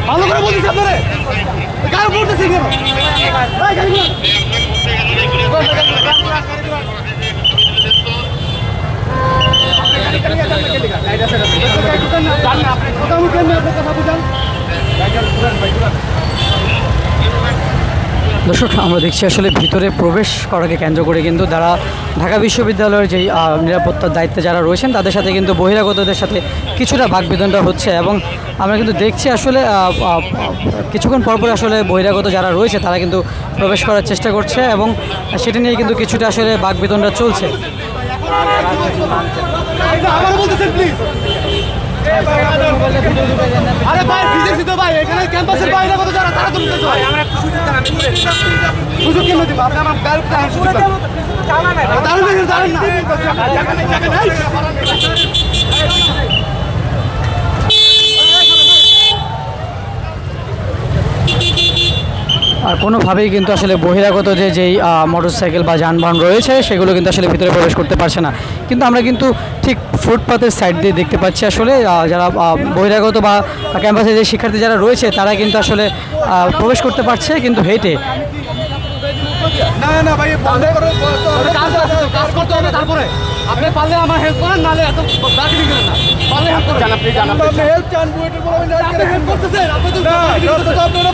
ভালো করে বলতেছি আপনারে কার বলতেছি কেন দর্শক, আমরা দেখছি আসলে ভিতরে প্রবেশ করাকে কেন্দ্র করে কিন্তু তারা ঢাকা বিশ্ববিদ্যালয়ের যেই নিরাপত্তার দায়িত্বে যারা রয়েছেন তাদের সাথে কিন্তু বহিরাগতদের সাথে কিছুটা বাকবিতণ্ডা হচ্ছে এবং আমরা কিন্তু দেখছি আসলে কিছুক্ষণ পরপর আসলে বহিরাগত যারা রয়েছে তারা কিন্তু প্রবেশ করার চেষ্টা করছে এবং সেটা নিয়ে কিন্তু কিছুটা আসলে বাকবিতণ্ডা চলছে। আরে ভাই ফিজিক্স তো ভাই এখানে ক্যাম্পাসের বাইরে কত যারা তারা তো নিতে ভাই আমরা একটু সুযোগ দেন সুযোগ কেন দিব আপনি আমার গায়ের উপরে সুযোগ দেন দাঁড়ান না আর কোনোভাবেই কিন্তু আসলে বহিরাগত যেই মোটরসাইকেল বা যানবাহন রয়েছে সেগুলো কিন্তু আসলে ভিতরে প্রবেশ করতে পারছে না। কিন্তু আমরা কিন্তু ঠিক ফুটপাথের সাইড দিয়ে দেখতে পাচ্ছি আসলে যারা বহিরাগত বা ক্যাম্পাসে যে শিক্ষার্থী যারা রয়েছে তারা কিন্তু আসলে প্রবেশ করতে পারছে কিন্তু হেঁটে। না না ভাই কাজ করতে হবে তারপরে আপনি পারলে আমার হেল্প করেন নালে এত দাঁড়িয়ে করেন না পারলে হেল্প করেন আপনি জানান আপনি হেল্প চান বুয়েটের বড় ভাই আপনি হেল্প করতেছেন আপনি তো আপনারা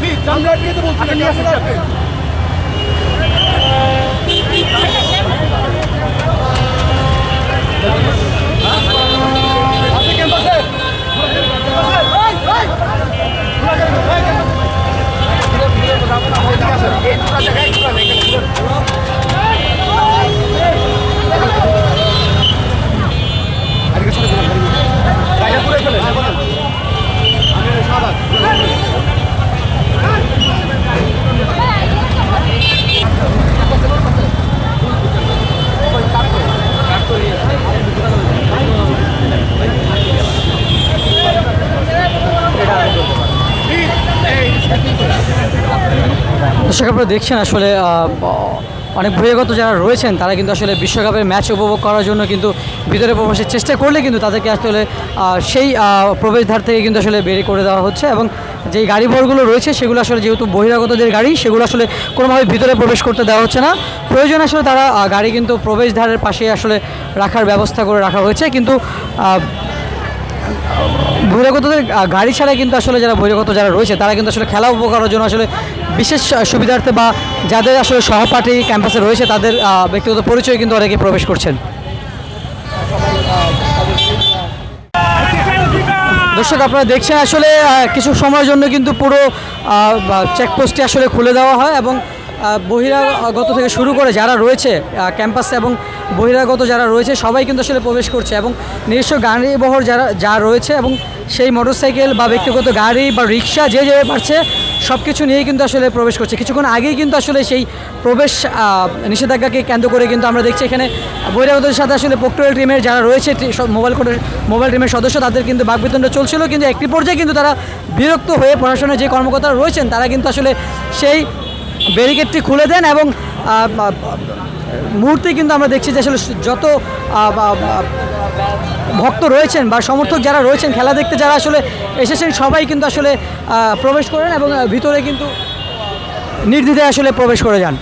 প্লিজ আমরা আটকে তো বলছি না আসলে আপনি ক্যাম্পাসে দর্শক, আপনারা দেখছেন আসলে অনেক বহিরাগত যারা রয়েছেন তারা কিন্তু আসলে বিশ্বকাপের ম্যাচ উপভোগ করার জন্য কিন্তু ভিতরে প্রবেশের চেষ্টা করলে কিন্তু তাদেরকে আসলে সেই প্রবেশদ্বার থেকে কিন্তু আসলে বের করে দেওয়া হচ্ছে এবং যেই গাড়ি ভরগুলো রয়েছে সেগুলো আসলে যেহেতু বহিরাগতদের গাড়ি সেগুলো আসলে কোনোভাবে ভিতরে প্রবেশ করতে দেওয়া হচ্ছে না। প্রয়োজন আসলে তারা গাড়ি কিন্তু প্রবেশদ্বারের পাশে আসলে রাখার ব্যবস্থা করে রাখা হয়েছে কিন্তু বহিরাগতদের গাড়ি ছাড়া কিন্তু আসলে যারা বহিরাগত যারা রয়েছে তারা কিন্তু আসলে খেলা উপভোগ করার জন্য আসলে বিশেষ সুবিধার্থে বা যাদের আসলে সহপাঠী ক্যাম্পাসে রয়েছে তাদের ব্যক্তিগত পরিচয় কিন্তু অনেকে প্রবেশ করছেন। দর্শক, আপনারা দেখছেন আসলে কিছু সময়ের জন্য কিন্তু পুরো চেকপোস্টটি আসলে খুলে দেওয়া হয় এবং বহিরাগত থেকে শুরু করে যারা রয়েছে ক্যাম্পাসে এবং বহিরাগত যারা রয়েছে সবাই কিন্তু আসলে প্রবেশ করছে এবং নিজস্ব গাড়িবহর যা রয়েছে এবং সেই মোটরসাইকেল বা ব্যক্তিগত গাড়ি বা রিক্সা যে যেভাবে পারছে সব কিছু নিয়েই কিন্তু আসলে প্রবেশ করছে। কিছুক্ষণ আগেই কিন্তু আসলে সেই প্রবেশ নিষেধাজ্ঞাকে কেন্দ্র করে কিন্তু আমরা দেখছি এখানে বহিরাগতদের সাথে আসলে পেট্রোল টিমের যারা রয়েছে মোবাইল টিমের সদস্য তাদের কিন্তু বাকবিতণ্ডা চলছিল কিন্তু একটি পর্যায়ে কিন্তু তারা বিরক্ত হয়ে প্রশাসনের যে কর্মকর্তারা রয়েছেন তারা কিন্তু আসলে সেই ব্যারিকেডটি খুলে দেন এবং মুহূর্তে কিন্তু আমরা দেখছি যে আসলে যত ভক্ত রয়েছেন বা সমর্থক যারা রয়েছেন খেলা দেখতে যারা আসলে এসেছেন সবাই কিন্তু আসলে প্রবেশ করেন এবং ভিতরে কিন্তু নির্দ্বিধায় আসলে প্রবেশ করে যান।